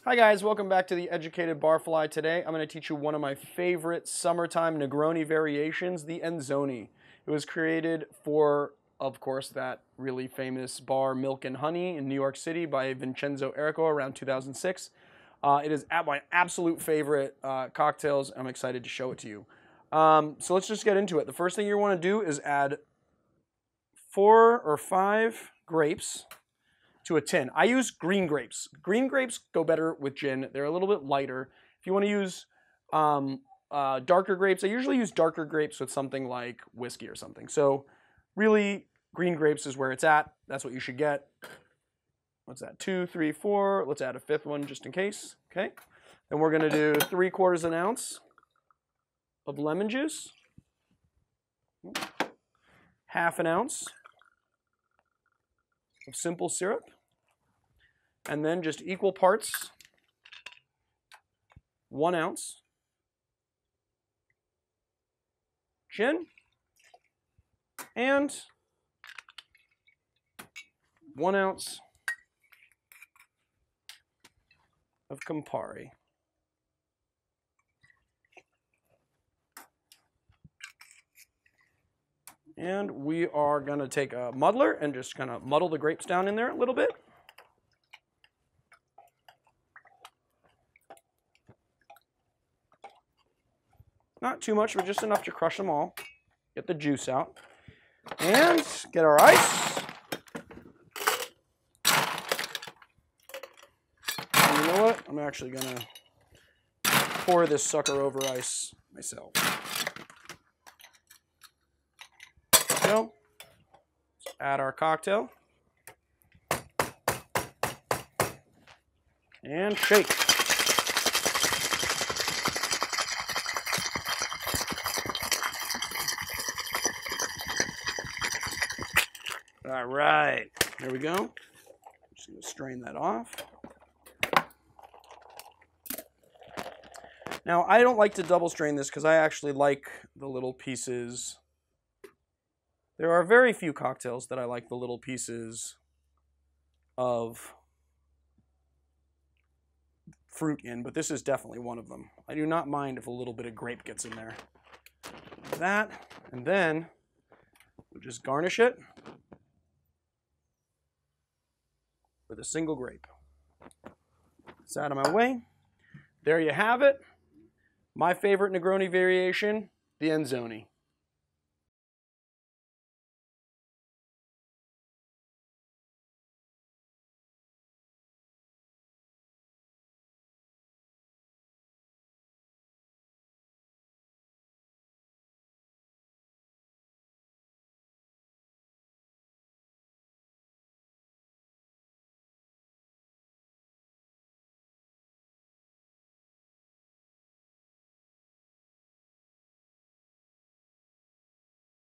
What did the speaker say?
Hi guys, welcome back to the Educated Barfly. Today I'm going to teach you one of my favorite summertime Negroni variations, the Enzoni. It was created for, of course, that really famous bar Milk and Honey in New York City by Vincenzo Errico around 2006. It is my absolute favorite cocktails. I'm excited to show it to you. So let's just get into it. The first thing you want to do is add 4 or 5 grapes to a tin. I use green grapes. Green grapes go better with gin. They're a little bit lighter. If you want to use darker grapes, I usually use darker grapes with something like whiskey or something. So really, green grapes is where it's at. That's what you should get. What's that? 2, 3, 4. Let's add a 5th one just in case. Okay. Then we're going to do 3/4 an ounce of lemon juice. 1/2 ounce of simple syrup. And then just equal parts, 1 ounce gin and 1 ounce of Campari. And we are going to take a muddler and just kind of muddle the grapes down in there a little bit. Not too much, but just enough to crush them all. Get the juice out. And get our ice. And you know what? I'm actually going to pour this sucker over ice myself. There we go. Let's add our cocktail. And shake. All right, there we go. Just going to strain that off. Now, I don't like to double strain this because I actually like the little pieces. There are very few cocktails that I like the little pieces of fruit in, but this is definitely one of them. I do not mind if a little bit of grape gets in there. Like that, and then we'll just garnish it with a single grape. It's out of my way. There you have it. My favorite Negroni variation, the Enzoni.